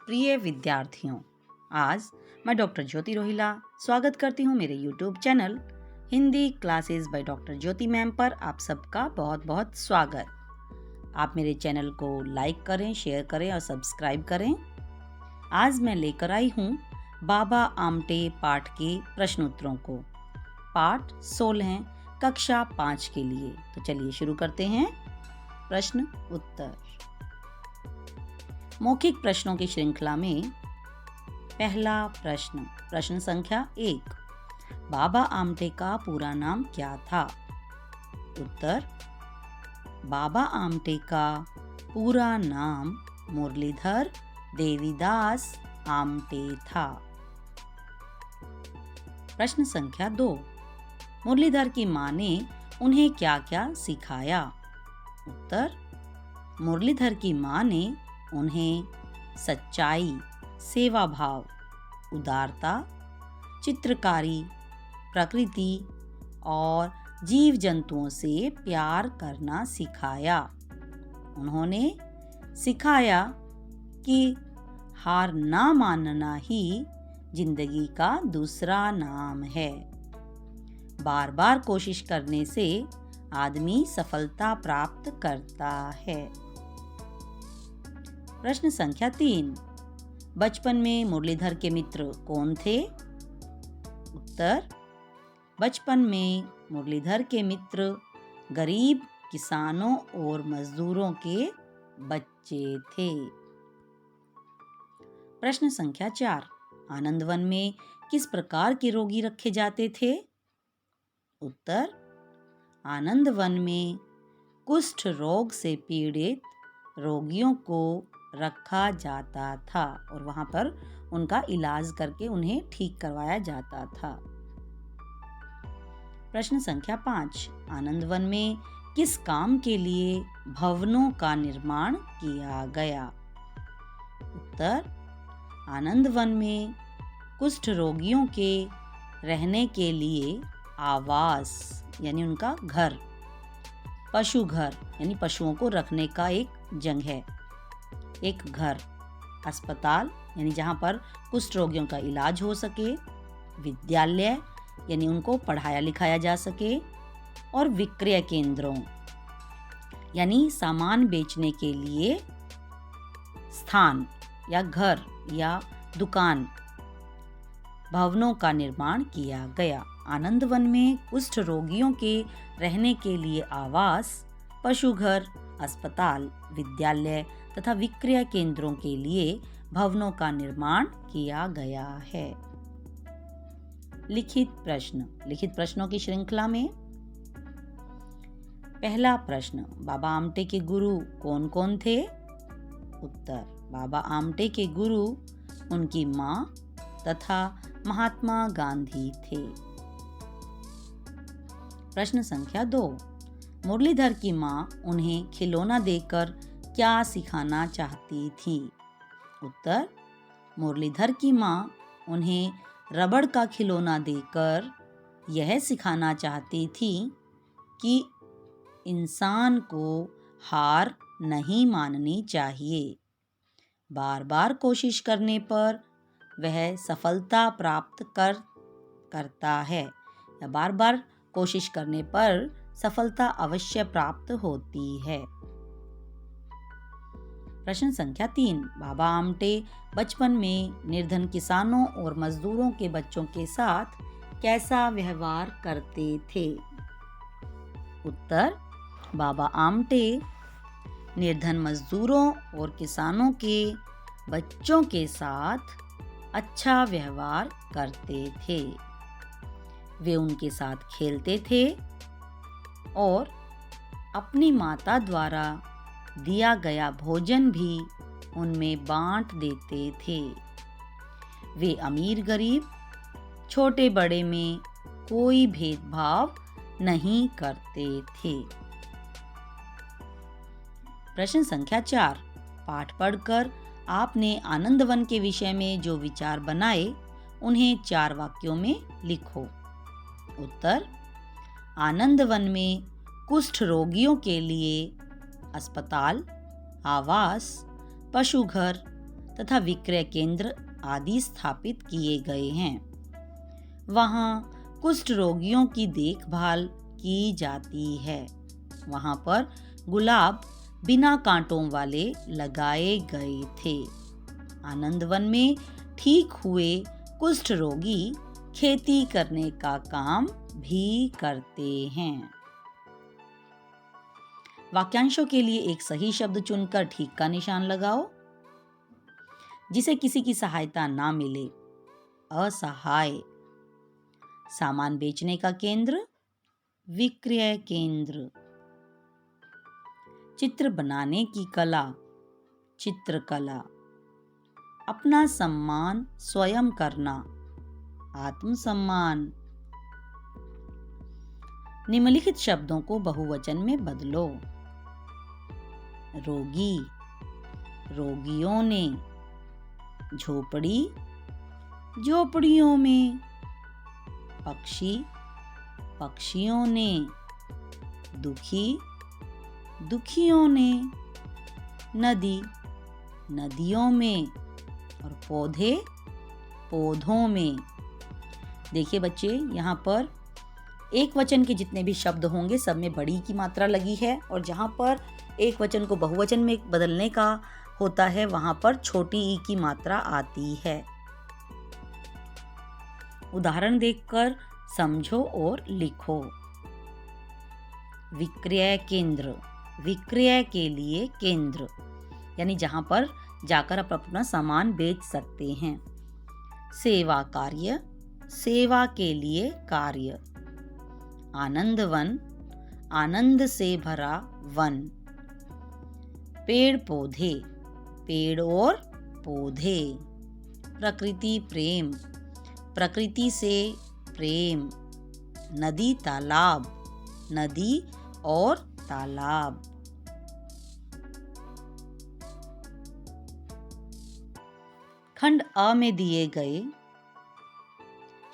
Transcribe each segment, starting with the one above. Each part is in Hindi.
प्रिय विद्यार्थियों, आज मैं डॉक्टर ज्योति रोहिला स्वागत करती हूँ मेरे YouTube channel Hindi classes by doctor Jyoti ma'am पर। आप सबका बहुत बहुत स्वागत। आप मेरे चैनल को लाइक करें, शेयर करें और सब्सक्राइब करें। आज मैं लेकर आई हूँ बाबा आमटे पाठ के प्रश्नोत्तरों को। पाठ 16 कक्षा 5 के लिए। तो चलिए शुरू करते हैं। प्रश्न उत्तर। मौखिक प्रश्नों की श्रृंखला में पहला प्रश्न, प्रश्न संख्या 1। बाबा आमटे का पूरा नाम क्या था? उत्तर, बाबा आमटे का पूरा नाम मुरलीधर देवीदास आमटे था। प्रश्न संख्या 2। मुरलीधर की मां ने उन्हें क्या क्या सिखाया? उत्तर, मुरलीधर की मां ने उन्हें सच्चाई, सेवा भाव, उदारता, चित्रकारी, प्रकृति और जीव जंतुओं से प्यार करना सिखाया। उन्होंने सिखाया कि हार ना मानना ही जिंदगी का दूसरा नाम है। बार बार कोशिश करने से आदमी सफलता प्राप्त करता है। प्रश्न संख्या 3। बचपन में मुरलीधर के मित्र कौन थे? उत्तर, बचपन में मुरलीधर के मित्र गरीब किसानों और मजदूरों के बच्चे थे। प्रश्न संख्या 4। आनंदवन में किस प्रकार के रोगी रखे जाते थे? उत्तर, आनंदवन में कुष्ठ रोग से पीड़ित रोगियों को रखा जाता था और वहां पर उनका इलाज करके उन्हें ठीक करवाया जाता था। प्रश्न संख्या 5। आनंदवन में किस काम के लिए भवनों का निर्माण किया गया? उत्तर, आनंदवन में कुष्ठ रोगियों के रहने के लिए आवास यानी उनका घर, पशु घर यानी पशुओं को रखने का एक जगह, एक घर, अस्पताल यानी जहाँ पर कुष्ठ रोगियों का इलाज हो सके, विद्यालय यानी उनको पढ़ाया लिखाया जा सके, और विक्रय केंद्रों यानी सामान बेचने के लिए स्थान या घर या दुकान, भवनों का निर्माण किया गया। आनंदवन में कुष्ठ रोगियों के रहने के लिए आवास, पशु घर, अस्पताल, विद्यालय तथा विक्रय केंद्रों के लिए भवनों का निर्माण किया गया है। लिखित प्रश्न, लिखित प्रश्नों की श्रृंखला में पहला प्रश्न, बाबा आमटे के गुरु कौन कौन थे? उत्तर, बाबा आमटे के गुरु उनकी मां तथा महात्मा गांधी थे। प्रश्न संख्या 2। मुरलीधर की मां उन्हें खिलौना देकर क्या सिखाना चाहती थी? उत्तर, मुरलीधर की मां उन्हें रबड़ का खिलौना देकर यह सिखाना चाहती थी कि इंसान को हार नहीं माननी चाहिए। बार बार कोशिश करने पर वह सफलता प्राप्त करता है या बार बार कोशिश करने पर सफलता अवश्य प्राप्त होती है। प्रश्न संख्या 3। बाबा आमटे बचपन में निर्धन किसानों और मजदूरों के बच्चों के साथ कैसा व्यवहार करते थे? उत्तर, बाबा आमटे निर्धन मजदूरों और किसानों के बच्चों के साथ अच्छा व्यवहार करते थे। वे उनके साथ खेलते थे और अपनी माता द्वारा दिया गया भोजन भी उनमें बांट देते थे। वे अमीर गरीब, छोटे बड़े में कोई भेदभाव नहीं करते थे। प्रश्न संख्या 4। पाठ पढ़कर आपने आनंदवन के विषय में जो विचार बनाए उन्हें 4 वाक्यों में लिखो। उत्तर, आनंदवन में कुष्ठ रोगियों के लिए अस्पताल, आवास, पशु घर तथा विक्रय केंद्र आदि स्थापित किए गए हैं। वहाँ कुष्ठ रोगियों की देखभाल की जाती है। वहाँ पर गुलाब बिना कांटों वाले लगाए गए थे। आनंदवन में ठीक हुए कुष्ठ रोगी खेती करने का काम भी करते हैं। वाक्यांशों के लिए एक सही शब्द चुनकर ठीक का निशान लगाओ। जिसे किसी की सहायता ना मिले, असहाय। सामान बेचने का केंद्र, विक्रय केंद्र। चित्र बनाने की कला, चित्रकला। अपना सम्मान स्वयं करना, आत्मसम्मान। निम्नलिखित शब्दों को बहुवचन में बदलो। रोगी, रोगियों ने। झोपड़ी, झोपड़ियों में। पक्षी, पक्षियों ने। दुखी, दुखियों ने। नदी, नदियों में। और पौधे, पौधों में। देखिए बच्चे, यहाँ पर एक वचन के जितने भी शब्द होंगे सब में बड़ी की मात्रा लगी है, और जहाँ पर एक वचन को बहुवचन में बदलने का होता है वहाँ पर छोटी ई की मात्रा आती है। उदाहरण देखकर समझो और लिखो। विक्रय केंद्र, विक्रय के लिए केंद्र, यानी जहाँ पर जाकर आप अपना सामान बेच सकते हैं। सेवा कार्य, सेवा के लिए कार्य। आनंदवन, आनंद से भरा वन। पेड़ पौधे, पेड़ और पौधे। प्रकृति प्रेम, प्रकृति से प्रेम। नदी तालाब, नदी और तालाब। खंड अ में दिए गए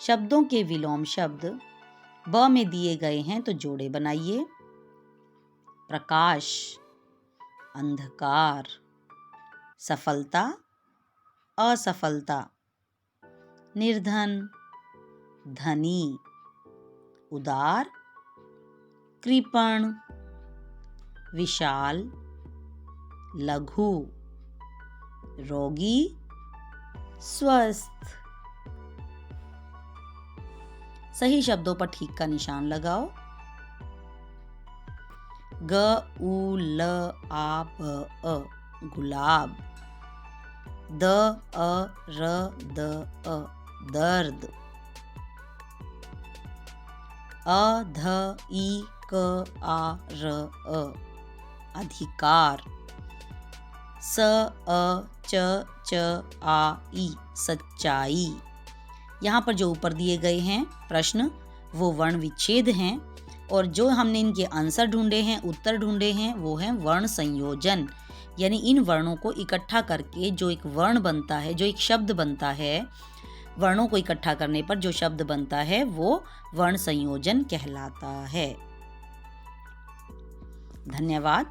शब्दों के विलोम शब्द ब में दिए गए हैं, तो जोड़े बनाइए। प्रकाश, अंधकार। सफलता, असफलता। निर्धन, धनी। उदार, कृपण। विशाल, लघु। रोगी, स्वस्थ। सही शब्दों पर ठीक का निशान लगाओ। ग उ ल आ ब अ, गुलाब। द अ र द अ, दर्द। अ ध ई क आ र अ, अधिकार। स अ च च आ ई, सच्चाई। यहाँ पर जो ऊपर दिए गए हैं प्रश्न वो वर्ण विच्छेद हैं, और जो हमने इनके आंसर ढूंढे हैं, उत्तर ढूंढे हैं, वो है वर्ण संयोजन। यानी इन वर्णों को इकट्ठा करके जो एक वर्ण बनता है, जो एक शब्द बनता है, वर्णों को इकट्ठा करने पर जो शब्द बनता है वो वर्ण संयोजन कहलाता है। धन्यवाद।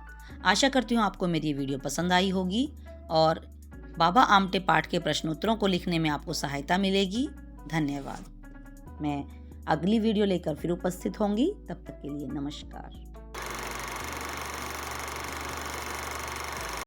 आशा करती हूँ आपको मेरी वीडियो पसंद आई होगी और बाबा आमटे पाठ के प्रश्नोत्तरों को लिखने में आपको सहायता मिलेगी। धन्यवाद। मैं अगली वीडियो लेकर फिर उपस्थित होंगी। तब तक के लिए नमस्कार।